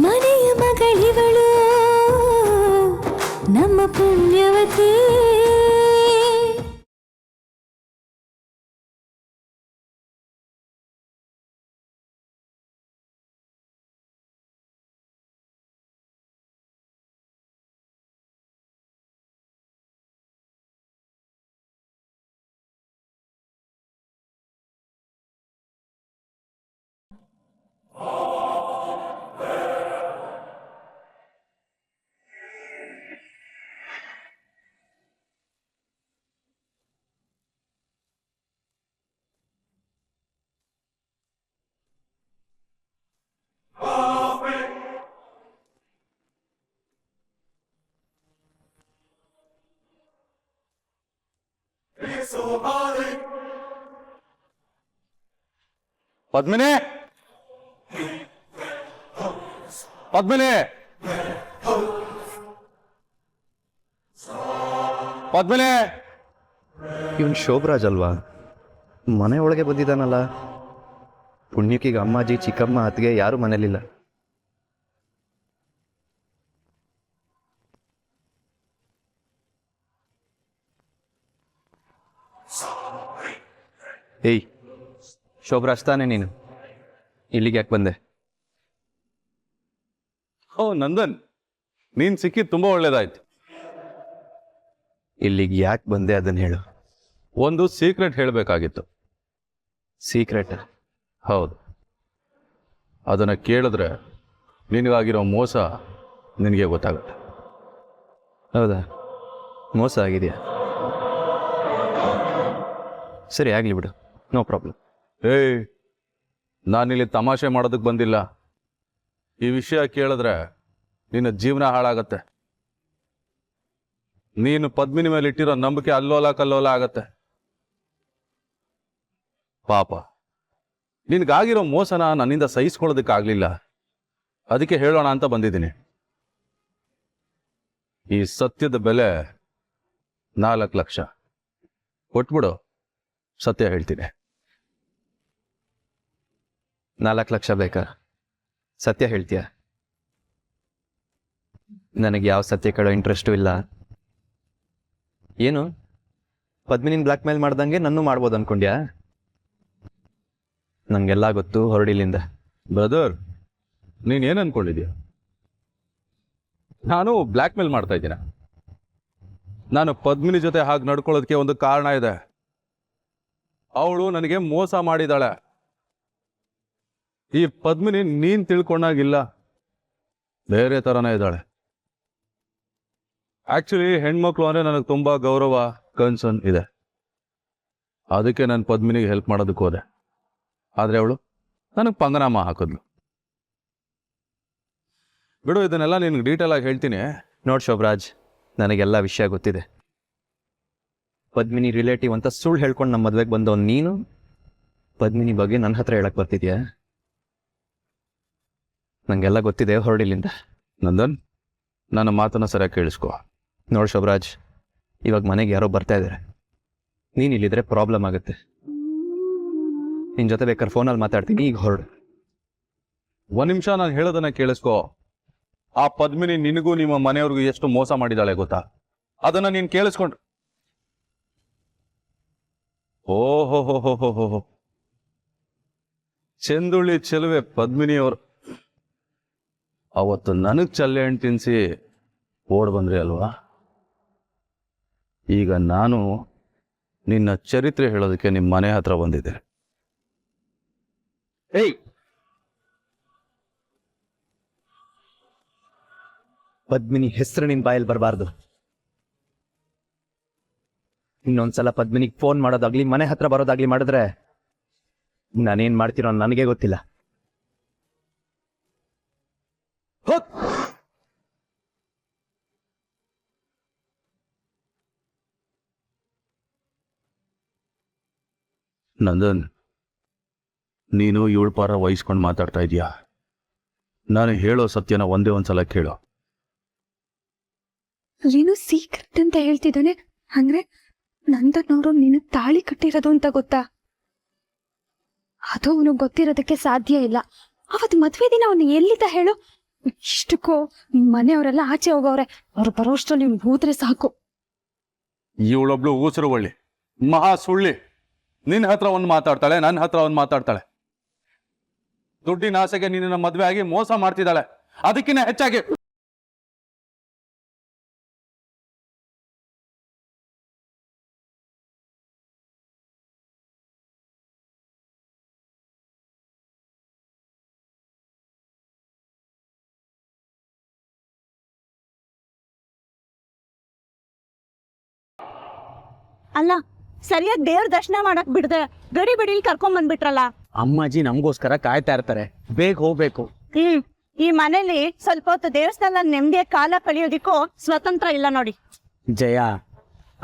ಮನೆಯ ಮಗಳಿವಳು ನಮ್ಮ ಪುಣ್ಯವತಿ. ಪದ್ಮಿನಿ, ಪದ್ಮಿನಿ, ಪದ್ಮಿನಿ. ಇವನ್ ಶೋಭರಾಜ್ ಅಲ್ವಾ? ಮನೆ ಒಳಗೆ ಬಂದಿದ್ದಾನಲ್ಲ. ಪುಣ್ಯಕಿಗೆ ಅಮ್ಮಾಜಿ ಚಿಕ್ಕಮ್ಮ ಅತ್ತಿಗೆ ಯಾರು ಮನೇಲಿಲ್ಲ. ಏಯ್, ಶೋಭರಾಜ್ ತಾನೆ ನೀನು? ಇಲ್ಲಿಗೆ ಯಾಕೆ ಬಂದೆ? ಓ ನಂದನ್, ನೀನ್ ಸಿಕ್ಕಿದ್ ತುಂಬಾ ಒಳ್ಳೇದಾಯ್ತು. ಇಲ್ಲಿಗೆ ಯಾಕೆ ಬಂದೆ ಅದನ್ನು ಹೇಳು. ಒಂದು ಸೀಕ್ರೆಟ್ ಹೇಳಬೇಕಾಗಿತ್ತು. ಸೀಕ್ರೆಟ್? ಹೌದು. ಅದನ್ನ ಕೇಳಿದ್ರೆ ನಿನಗಾಗಿರೋ ಮೋಸ ನಿನಗೆ ಗೊತ್ತಾಗುತ್ತೆ. ಹೌದಾ? ಮೋಸ ಆಗಿದೆಯಾ? ಸರಿ, ಆಗಲಿ ಬಿಡು, ನೋ ಪ್ರಾಬ್ಲಮ್. ಏಯ್, ನಾನಿಲ್ಲಿ ತಮಾಷೆ ಮಾಡೋದಕ್ಕೆ ಬಂದಿಲ್ಲ. ಈ ವಿಷಯ ಕೇಳಿದ್ರೆ ನಿನ್ನ ಜೀವನ ಹಾಳಾಗತ್ತೆ. ನೀನು ಪದ್ಮಿನಿ ಮೇಲೆ ಇಟ್ಟಿರೋ ನಂಬಿಕೆ ಅಲ್ಲೋಲ ಕಲ್ಲೋಲ ಆಗತ್ತೆ. ಪಾಪ, ನಿನ್ಗಾಗಿರೋ ಮೋಸನ ನನ್ನಿಂದ ಸಹಿಸ್ಕೊಳ್ಳೋದಕ್ಕಾಗಲಿಲ್ಲ. ಅದಕ್ಕೆ ಹೇಳೋಣ ಅಂತ ಬಂದಿದ್ದೀನಿ. ಈ ಸತ್ಯದ ಬೆಲೆ 4 ಲಕ್ಷ ಕೊಟ್ಬಿಡು, ಸತ್ಯ ಹೇಳ್ತೀನಿ. 4 ಲಕ್ಷ ಬೇಕಾ? ಸತ್ಯ ಹೇಳ್ತೀಯ? ನನಗೆ ಯಾವ ಸತ್ಯ ಕೇಳೋ ಇಂಟ್ರೆಸ್ಟು ಇಲ್ಲ. ಏನು ಪದ್ಮಿನಿನ ಬ್ಲ್ಯಾಕ್ ಮೇಲ್ ಮಾಡ್ದಂಗೆ ನನ್ನೂ ಮಾಡ್ಬೋದು ಅನ್ಕೊಂಡ್ಯಾ? ನನಗೆಲ್ಲ ಗೊತ್ತು, ಹೊರಡಿಲಿಂದ. ಬ್ರದರ್, ನೀನೇನು ಅನ್ಕೊಂಡಿದ್ಯಾ? ನಾನು ಬ್ಲ್ಯಾಕ್ ಮೇಲ್ ಮಾಡ್ತಾ ಇದ್ದೀನ? ನಾನು ಪದ್ಮಿನಿ ಜೊತೆ ಹಾಗೆ ನಡ್ಕೊಳ್ಳೋದಕ್ಕೆ ಒಂದು ಕಾರಣ ಇದೆ. ಅವಳು ನನಗೆ ಮೋಸ ಮಾಡಿದಾಳೆ. ಈ ಪದ್ಮಿನಿ ನೀನ್ ತಿಳ್ಕೊಂಡಾಗಿಲ್ಲ, ಬೇರೆ ಥರನೇ ಇದ್ದಾಳೆ. ಆಕ್ಚುಲಿ ಹೆಣ್ಮಕ್ಳು ಅಂದರೆ ನನಗೆ ತುಂಬ ಗೌರವ, ಕನ್ಸರ್ನ್ ಇದೆ. ಅದಕ್ಕೆ ನಾನು ಪದ್ಮಿನಿಗೆ ಹೆಲ್ಪ್ ಮಾಡೋದಕ್ಕೆ ಹೋದೆ. ಆದರೆ ಅವಳು ನನಗೆ ಪಂಗನಾಮ ಹಾಕಿದ್ಲು. ಬಿಡು, ಇದನ್ನೆಲ್ಲ ನಿನ್ಗೆ ಡೀಟೇಲ್ ಆಗಿ ಹೇಳ್ತೀನಿ. ನೋಡ್ ಶೋಭರಾಜ್, ನನಗೆಲ್ಲ ವಿಷಯ ಗೊತ್ತಿದೆ. ಪದ್ಮಿನಿ ರಿಲೇಟಿವ್ ಅಂತ ಸುಳ್ಳು ಹೇಳ್ಕೊಂಡು ನಮ್ಮ ಮದುವೆಗೆ ಬಂದವ್ ನೀನು ಪದ್ಮಿನಿ ಬಗ್ಗೆ ನನ್ನ ಹತ್ರ ಹೇಳಕ್ ಬರ್ತಿದ್ಯಾ? ನನಗೆಲ್ಲ ಗೊತ್ತಿದೆ, ಹೊರಡಿಲಿಂದ. ನಂದನ್, ನನ್ನ ಮಾತನ್ನ ಸರಿಯಾಗಿ ಕೇಳಿಸ್ಕೊ. ನೋಡು ಶೋಭರಾಜ್, ಇವಾಗ ಮನೆಗೆ ಯಾರೋ ಬರ್ತಾ ಇದ್ದಾರೆ. ನೀನು ಇಲ್ಲಿದ್ರೆ ಪ್ರಾಬ್ಲಮ್ ಆಗುತ್ತೆ. ನಿನ್ನ ಜೊತೆ ಬೇಕಾದ್ರೆ ಫೋನಲ್ಲಿ ಮಾತಾಡ್ತೀನಿ, ಈಗ ಹೊರಡು. 1 ನಿಮಿಷ ನಾನು ಹೇಳೋದನ್ನ ಕೇಳಿಸ್ಕೊ. ಆ ಪದ್ಮಿನಿ ನಿನಗೂ ನಿಮ್ಮ ಮನೆಯವ್ರಿಗೂ ಎಷ್ಟು ಮೋಸ ಮಾಡಿದಾಳೆ ಗೊತ್ತಾ? ಅದನ್ನ ನೀನು ಕೇಳಿಸ್ಕೊಂಡ್ರೆ ಓಹೋ, ಚೆಂದುಳ್ಳಿ ಚೆಲುವೆ ಪದ್ಮಿನಿಯವರು ಅವತ್ತು ನನಗೆ ಚಲ್ಲೆ ಹಣ್ಣು ತಿನ್ನಿಸಿ ಓಡ್ ಬಂದ್ರಿ ಅಲ್ವಾ? ಈಗ ನಾನು ನಿನ್ನ ಚರಿತ್ರೆ ಹೇಳೋದಕ್ಕೆ ನಿಮ್ಮ ಮನೆ ಹತ್ರ ಬಂದಿದ್ದೆ. ಏಯ್, ಪದ್ಮಿನಿ ಹೆಸರು ನಿನ್ ಬಾಯಲ್ಲಿ ಬರಬಾರ್ದು. ಇನ್ನೊಂದ್ಸಲ ಪದ್ಮಿನಿಗೆ ಫೋನ್ ಮಾಡೋದಾಗ್ಲಿ ಮನೆ ಹತ್ರ ಬರೋದಾಗ್ಲಿ ಮಾಡಿದ್ರೆ ನಾನೇನ್ ಮಾಡ್ತೀರೋ ನನಗೆ ಗೊತ್ತಿಲ್ಲ. ಹೋಗ್. ನಂದನ್, ನೀನು ಇವಳ ಪಾರ ವಹಿಸ್ಕೊಂಡು ಮಾತಾಡ್ತಾ ಇದೀಯಾ? ನಾನು ಹೇಳೋ ಸತ್ಯನ ಒಂದೇ ಒಂದ್ಸಲ ಕೇಳೋ. ನೀನು ಸೀಕ್ರೆಟ್ ಅಂತ ಹೇಳ್ತಿದ್ದಾನೆ ಅಂದ್ರೆ ನಂದನವರು ನೀನು ತಾಳಿ ಕಟ್ಟಿರೋದು ಅಂತ ಗೊತ್ತಾ? ಅದು ಅವನು ಗೊತ್ತಿರೋದಕ್ಕೆ ಸಾಧ್ಯ ಇಲ್ಲ. ಅವತ್ತು ಮದ್ವೆ ದಿನ ಅವನು ಎಲ್ಲಿದ್ದ ಹೇಳು? ಇಷ್ಟಕ್ಕೂ ಮನೆಯವರೆಲ್ಲ ಆಚೆ ಹೋಗವ್ರೆ. ಅವ್ರು ಬರೋಷ್ಟು ನೀವು ಹೋದ್ರೆ ಸಾಕು. ಇವಳೊಬ್ಳು ಊಸರು ಒಳ್ಳಿ ಮಹಾ ಸುಳ್ಳಿ. ನಿನ್ನ ಹತ್ರ ಒಂದು ಮಾತಾಡ್ತಾಳೆ, ನನ್ನ ಹತ್ರ ಒಂದು ಮಾತಾಡ್ತಾಳೆ. ದುಡ್ಡಿನ ಆಸೆಗೆ ನಿನ್ನ ಮದ್ವೆ ಆಗಿ ಮೋಸ ಮಾಡ್ತಿದ್ದಾಳೆ. ಅದಕ್ಕಿಂತ ಹೆಚ್ಚಾಗಿ ಅಲ್ಲ, ಸರಿಯಾಗಿ ದೇವ್ರ ದರ್ಶನ ಮಾಡಕ್ ಬಿಡದೆ ಗಡಿ ಬಿಡಿಲಿ ಕರ್ಕೊಂಡ್ ಬಂದ್ಬಿಟ್ರಲ್ಲ. ಅಮ್ಮಾಜಿ ನಮಗೋಸ್ಕರ ಕಾಯ್ತಾ ಇರ್ತಾರೆ, ಬೇಗ ಹೋಗ್ಬೇಕು. ಈ ಮನೇಲಿ ಸ್ವಲ್ಪ ಹೊತ್ತು ದೇವಸ್ಥಾನ ನೆಮ್ಮದಿಯ ಕಾಲ ಕಳಿಯೋದಿಕ್ಕೂ ಸ್ವತಂತ್ರ ಇಲ್ಲ ನೋಡಿ. ಜಯ,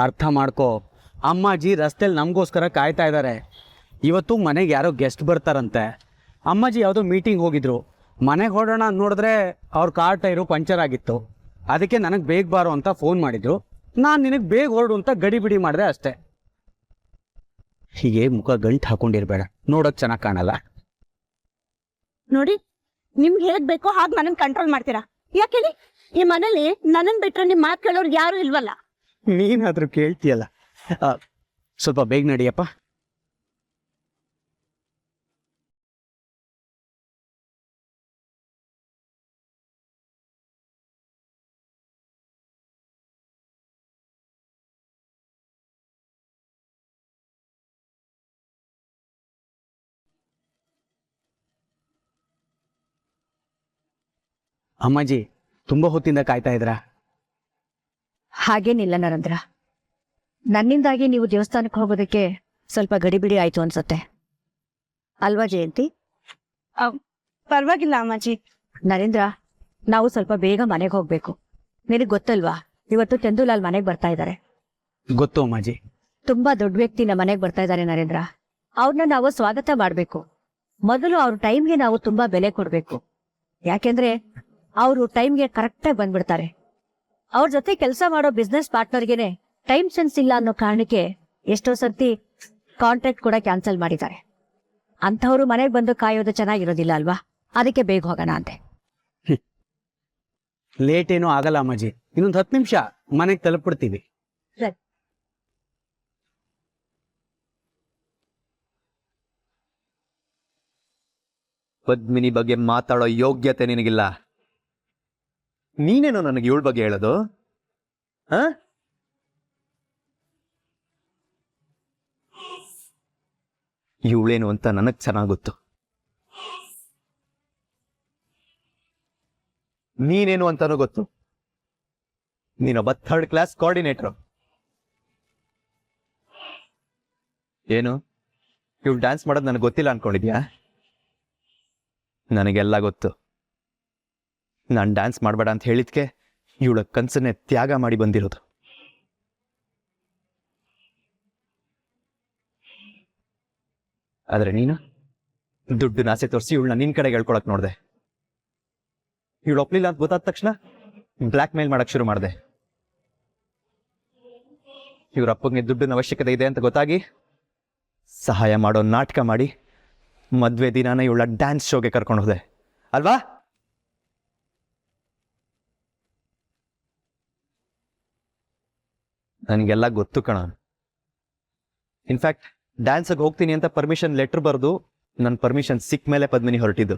ಅರ್ಥ ಮಾಡ್ಕೋ. ಅಮ್ಮಾಜಿ ರಸ್ತೆಯಲ್ಲಿ ನಮಗೋಸ್ಕರ ಕಾಯ್ತಾ ಇದ್ದಾರೆ. ಇವತ್ತು ಮನೆಗೆ ಯಾರೋ ಗೆಸ್ಟ್ ಬರ್ತಾರಂತೆ. ಅಮ್ಮಾಜಿ ಯಾವುದೋ ಮೀಟಿಂಗ್ ಹೋಗಿದ್ರು. ಮನೆಗೆ ಹೊರಡೋಣ ಅಂತ ನೋಡಿದ್ರೆ ಅವ್ರ ಕಾರ್ ಟೈರು ಪಂಚರ್ ಆಗಿತ್ತು. ಅದಕ್ಕೆ ನನಗೆ ಬೇಗ ಬಾರೋ ಅಂತ ಫೋನ್ ಮಾಡಿದ್ರು. ನಾನು ನಿನಗೆ ಬೇಗ ಹೊರಡು ಅಂತ ಗಡಿ ಬಿಡಿ ಮಾಡಿದೆ ಅಷ್ಟೇ. ಹೀಗೆ ಮುಖ ಗಂಟು ಹಾಕೊಂಡಿರ್ಬೇಡ, ನೋಡೋಕೆ ಚೆನ್ನಾಗಿ ಕಾಣಲ್ಲ. ನೋಡಿ, ನಿಮ್ಗೆ ಹೇಗ್ ಬೇಕೋ ಹಾಗೆ ನನ್ನನ್ ಕಂಟ್ರೋಲ್ ಮಾಡ್ತೀರಾ. ಯಾಕೇಳಿ, ಈ ಮನೇಲಿ ನನ್ನನ್ ಬಿಟ್ರೆ ನಿಮ್ ಮಾತು ಕೇಳೋರು ಯಾರು ಇಲ್ವಲ್ಲ. ನೀನಾದ್ರೂ ಕೇಳ್ತೀಯಲ್ಲ. ಸ್ವಲ್ಪ ಬೇಗ ನಡಿಯಪ್ಪ. ಅಮ್ಮಾಜಿ ತುಂಬಾ ಹೊತ್ತಿಂದ ಕಾಯ್ತಾ ಇದ್ರಾ? ಹಾಗೇನಿಲ್ಲ ನರೇಂದ್ರ, ನನ್ನಿಂದಾಗಿ ನೀವು ದೇವಸ್ಥಾನಕ್ಕೆ ಹೋಗೋದಕ್ಕೆ ಸ್ವಲ್ಪ ಗಡಿಬಿಡಿ ಆಯ್ತು ಅನ್ಸತ್ತೆ ಅಲ್ವಾ ಜಯಂತಿ? ಪರವಾಗಿಲ್ಲ ಅಮ್ಮಾಜಿ. ನರೇಂದ್ರ, ನಾವು ಸ್ವಲ್ಪ ಬೇಗ ಮನೆಗೆ ಹೋಗ್ಬೇಕು. ನಿನಗೆ ಗೊತ್ತಲ್ವಾ, ಇವತ್ತು ಚಂದೂಲಾಲ್ ಮನೆಗೆ ಬರ್ತಾ ಇದ್ದಾರೆ. ಗೊತ್ತು ಅಮ್ಮಾಜಿ. ತುಂಬಾ ದೊಡ್ಡ ವ್ಯಕ್ತಿ ನಮ್ಮ ಮನೆಗೆ ಬರ್ತಾ ಇದ್ದಾರೆ ನರೇಂದ್ರ. ಅವ್ರನ್ನ ನಾವು ಸ್ವಾಗತ ಮಾಡ್ಬೇಕು. ಮೊದಲು ಅವ್ರ ಟೈಮ್ಗೆ ನಾವು ತುಂಬಾ ಬೆಲೆ ಕೊಡ್ಬೇಕು. ಯಾಕೆಂದ್ರೆ ಅವರು ಟೈಮ್ಗೆ ಕರೆಕ್ಟಾಗಿ ಬಂದ್ಬಿಡ್ತಾರೆ. ಅವ್ರ ಜೊತೆ ಕೆಲಸ ಮಾಡೋ ಬಿಸ್ನೆಸ್ ಪಾರ್ಟ್ನರ್ಗೆನೆ ಟೈಮ್ ಸೆನ್ಸ್ ಇಲ್ಲ ಅನ್ನೋ ಕಾರಣಕ್ಕೆ ಎಷ್ಟೋ ಸರ್ತಿ ಕಾಂಟ್ರಾಕ್ಟ್ ಕೂಡ ಕ್ಯಾನ್ಸಲ್ ಮಾಡಿದ್ದಾರೆ. ಅಂಥವ್ರು ಮನೆಗೆ ಬಂದು ಕಾಯೋದು ಚೆನ್ನಾಗಿರೋದಿಲ್ಲ ಅಲ್ವಾ? ಅದಕ್ಕೆ ಬೇಗ ಹೋಗೋಣ ಅಂತೆ. ಲೇಟ್ ಏನೂ ಆಗಲ್ಲ ಅಮ್ಮಾಜಿ, ಇನ್ನೊಂದು 10 ನಿಮಿಷ ಮನೆಗೆ ತಲುಪಿಡ್ತೀವಿ. ಸರಿ. ಪದ್ಮಿನಿ ಬಗ್ಗೆ ಮಾತಾಡೋ ಯೋಗ್ಯತೆ ನಿನಗಿಲ್ಲ. ನೀನೇನೋ ನನಗೆ ಇವಳ ಬಗ್ಗೆ ಹೇಳೋದು? ಇವಳೇನು ಅಂತ ನನಗ್ ಚೆನ್ನಾಗ್ ಗೊತ್ತು. ನೀನೇನು ಅಂತಾನೂ ಗೊತ್ತು. ನೀನೊಬ್ಬ 3rd ಕ್ಲಾಸ್ ಕೋಆರ್ಡಿನೇಟರ್. ಏನು, ಇವಳು ಡ್ಯಾನ್ಸ್ ಮಾಡೋದು ನನಗೆ ಗೊತ್ತಿಲ್ಲ ಅನ್ಕೊಂಡಿದ್ಯಾ? ನನಗೆಲ್ಲ ಗೊತ್ತು. ನಾನು ಡ್ಯಾನ್ಸ್ ಮಾಡಬೇಡ ಅಂತ ಹೇಳಿದ್ಕೆ ಇವಳ ಕನ್ಸನ್ನೇ ತ್ಯಾಗ ಮಾಡಿ ಬಂದಿರೋದು. ಆದ್ರೆ ನೀನು ದುಡ್ಡು ಆಸೆ ತೋರಿಸಿ ಇವಳನ್ನ ನಿನ್ ಕಡೆಗೆ ಹೇಳ್ಕೊಳಕ್ ನೋಡ್ದೆ. ಇವಳು ಒಪ್ಲಿಲ್ಲ ಅಂತ ಗೊತ್ತಾದ ತಕ್ಷಣ ಬ್ಲ್ಯಾಕ್ ಮೇಲ್ ಮಾಡಕ್ ಶುರು ಮಾಡಿದೆ. ಇವ್ರ ಅಪ್ಪಗೆ ದುಡ್ಡಿನ ಅವಶ್ಯಕತೆ ಇದೆ ಅಂತ ಗೊತ್ತಾಗಿ ಸಹಾಯ ಮಾಡೋ ನಾಟಕ ಮಾಡಿ ಮದ್ವೆ ದಿನಾನ ಇವಳ ಡ್ಯಾನ್ಸ್ ಶೋಗೆ ಕರ್ಕೊಂಡು ಹೋದೆ ಅಲ್ವಾ? ನನಗೆಲ್ಲ ಗೊತ್ತು ಕಣ. ಇನ್ಫ್ಯಾಕ್ಟ್ ಡ್ಯಾನ್ಸ್ಗೆ ಹೋಗ್ತೀನಿ ಅಂತ ಪರ್ಮಿಷನ್ ಲೆಟರ್ ಬರೆದು ನನ್ನ ಪರ್ಮಿಷನ್ ಸಿಕ್ಕ ಮೇಲೆ ಪದ್ಮಿನಿ ಹೊರಟಿದ್ದು.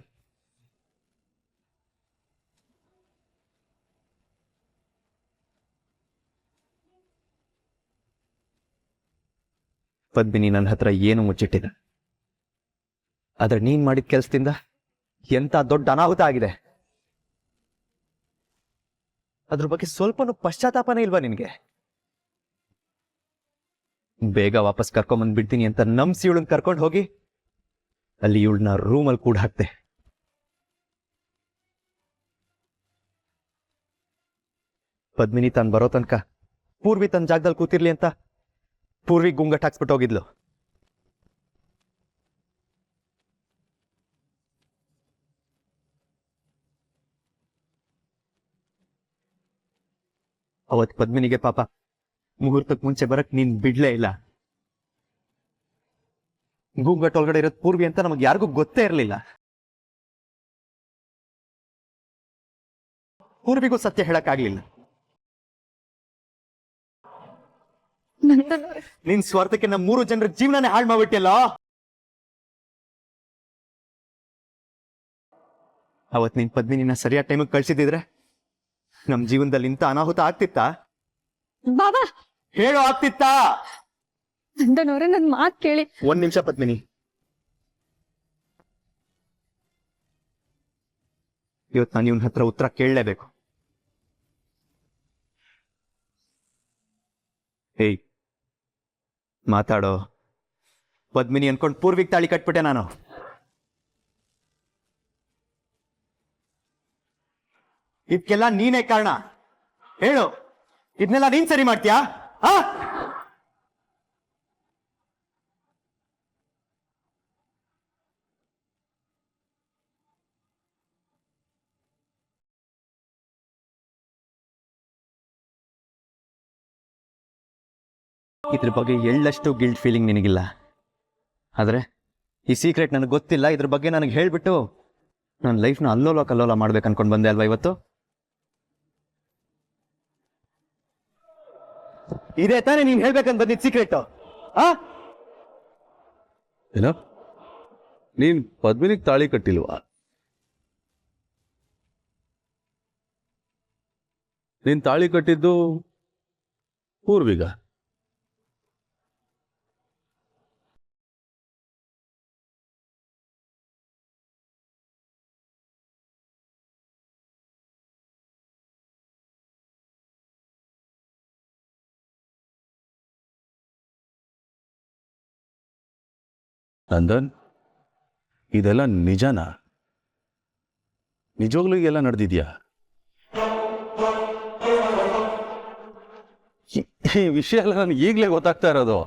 ಪದ್ಮಿನಿ ನನ್ನ ಹತ್ರ ಏನು ಮುಚ್ಚಿಟ್ಟಿದೆ. ಆದ್ರೆ ನೀನ್ ಮಾಡಿದ ಕೆಲಸದಿಂದ ಎಂತ ದೊಡ್ಡ ಅನಾಹುತ ಆಗಿದೆ. ಅದ್ರ ಬಗ್ಗೆ ಸ್ವಲ್ಪನೂ ಪಶ್ಚಾತ್ತಾಪನೇ ಇಲ್ವಾ ನಿನ್ಗೆ? ಬೇಗ ವಾಪಸ್ ಕರ್ಕೊಂಬಂದ್ ಬಿಡ್ತೀನಿ ಅಂತ ನಂಬ್ಸಿ ಇವಳನ್ನ ಕರ್ಕೊಂಡು ಹೋಗಿ ಅಲ್ಲಿ ಇವಳನ್ನ ರೂಮಲ್ಲಿ ಕೂಡ ಹಾಕ್ತೆ. ಪದ್ಮಿನಿ ತಾನು ಬರೋ ತನಕ ಪೂರ್ವಿ ತನ್ನ ಜಾಗದಲ್ಲಿ ಕೂತಿರ್ಲಿ ಅಂತ ಪೂರ್ವಿ ಗುಂಗಟ್ ಹಾಕ್ಸ್ಬಿಟ್ಟು ಹೋಗಿದ್ಲು. ಅವತ್ ಪದ್ಮಿನಿಗೆ ಪಾಪ ಮುಹೂರ್ತಕ್ಕೆ ಮುಂಚೆ ಬರಕ್ ನೀನ್ ಬಿಡ್ಲೇ ಇಲ್ಲ. ಗುಂಗಟ್ ಒಳಗಡೆ ಇರೋದ್ ಪೂರ್ವಿ ಅಂತ ನಮಗ್ ಯಾರಿಗೂ ಗೊತ್ತೇ ಇರಲಿಲ್ಲ. ಪೂರ್ವಿಗೂ ಸತ್ಯ ಹೇಳಕ್ಕಾಗ್ಲಿಲ್ಲ. ನಂದನ್ ಅವ್ರೆ, ನಿನ್ ಸ್ವಾರ್ಥಕ್ಕೆ ನಮ್ಮ 3 ಜನರ ಜೀವನನೇ ಹಾಳು ಮಾಡ್ಬಿಟ್ಟಿಯಲ್ಲ. ಅವತ್ ನೀನ್ ಪದ್ಮಿನಿನ ಸರಿಯಾದ ಟೈಮಿಗೆ ಕಳ್ಸಿದ್ರೆ ನಮ್ ಜೀವನದಲ್ಲಿ ಇಂಥ ಅನಾಹುತ ಆಗ್ತಿತ್ತಾ? ಬಾಬಾ ಹೇಳೋ ಆಗ್ತಿತ್ತಾ? ನಂದನ್ ಅವ್ರೆ, ನನ್ ಮಾತ್ ಕೇಳಿ. 1 ನಿಮಿಷ ಪದ್ಮಿನಿ. ಇವತ್ತು ನಾನು ಇವನ ಹತ್ರ ಉತ್ತರ ಕೇಳಲೇಬೇಕು. ಏಯ್ ಮಾತಾಡೋ. ಪದ್ಮಿನಿ ಅನ್ಕೊಂಡು ಪೂರ್ವಿಕ್ ತಾಳಿ ಕಟ್ಬಿಟ್ಟೆ ನಾನು. ಇದಕ್ಕೆಲ್ಲ ನೀನೇ ಕಾರಣ. ಹೇಳು, ಇದನ್ನೆಲ್ಲ ನೀನ್ ಸರಿ ಮಾಡ್ತೀಯಾ? ಇದ್ರ ಬಗ್ಗೆ ಎಳ್ಳಷ್ಟು ಗಿಲ್ಟ್ ಫೀಲಿಂಗ್ ನಿನಗಿಲ್ಲ, ಆದರೆ ಈ ಸೀಕ್ರೆಟ್ ನನಗೆ ಗೊತ್ತಿಲ್ಲ. ಇದ್ರ ಬಗ್ಗೆ ನನಗೆ ಹೇಳ್ಬಿಟ್ಟು ನನ್ನ ಲೈಫ್ನ ಅಲ್ಲೋಲ ಕಲ್ಲೋಲ ಮಾಡ್ಬೇಕು ಅನ್ಕೊಂಡು ಬಂದೆ ಅಲ್ವಾ ಇವತ್ತು? ಇದೇ ತಾನೇ ನೀನ್ ಹೇಳ್ಬೇಕಂತ ಬಂದಿದ್ ಸೀಕ್ರೆಟ್? ಏನೋ ನೀನ್ ಪದ್ಮಿನಿಗೆ ತಾಳಿ ಕಟ್ಟಿಲ್ವಾ? ನೀನ್ ತಾಳಿ ಕಟ್ಟಿದ್ದು ಪೂರ್ವಿಗ. ನಂದನ್, ಇದೆಲ್ಲ ನಿಜನಾ? ನಿಜವಾಗ್ಲೂ ಎಲ್ಲ ನಡೆದಿದ್ಯಾ? ಈ ವಿಷಯ ಎಲ್ಲ ನನಗೆ ಈಗಲೇ ಗೊತ್ತಾಗ್ತಾ ಇರೋದು.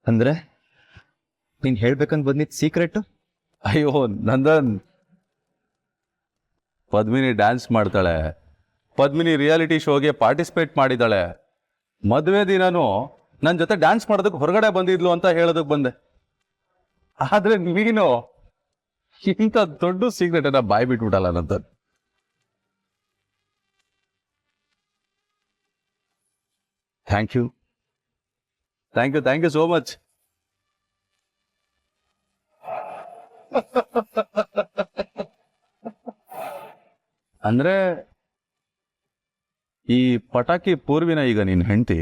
ಅಂದ್ರೆ ನೀನ್ ಹೇಳ್ಬೇಕಂತ ಬಂದಿದ್ ಸೀಕ್ರೆಟ್? ಅಯ್ಯೋ ನಂದನ್, ಪದ್ಮಿನಿ ಡ್ಯಾನ್ಸ್ ಮಾಡ್ತಾಳೆ, ಪದ್ಮಿನಿ ರಿಯಾಲಿಟಿ ಶೋಗೆ ಪಾರ್ಟಿಸಿಪೇಟ್ ಮಾಡಿದ್ದಾಳೆ. ಮದುವೆ ದಿನನೂ ನನ್ನ ಜೊತೆ ಡ್ಯಾನ್ಸ್ ಮಾಡೋದಕ್ಕೆ ಹೊರಗಡೆ ಬಂದಿದ್ಲು ಅಂತ ಹೇಳೋದಕ್ಕೆ ಬಂದೆ. ಆದ್ರೆ ನೀನು ಇಂಥ ದೊಡ್ಡ ಸೀಕ್ರೆಟ್ ಅನ್ನ ಬಾಯ್ ಬಿಟ್ಬಿಟ್ಟಲ್ಲ Nandan. Thank you, thank you, thank you so much. ಅಂದ್ರೆ ಈ ಪಟಾಕಿ ಪೂರ್ವಿನ ಈಗ ನಿನ್ ಹೆಂಡತಿ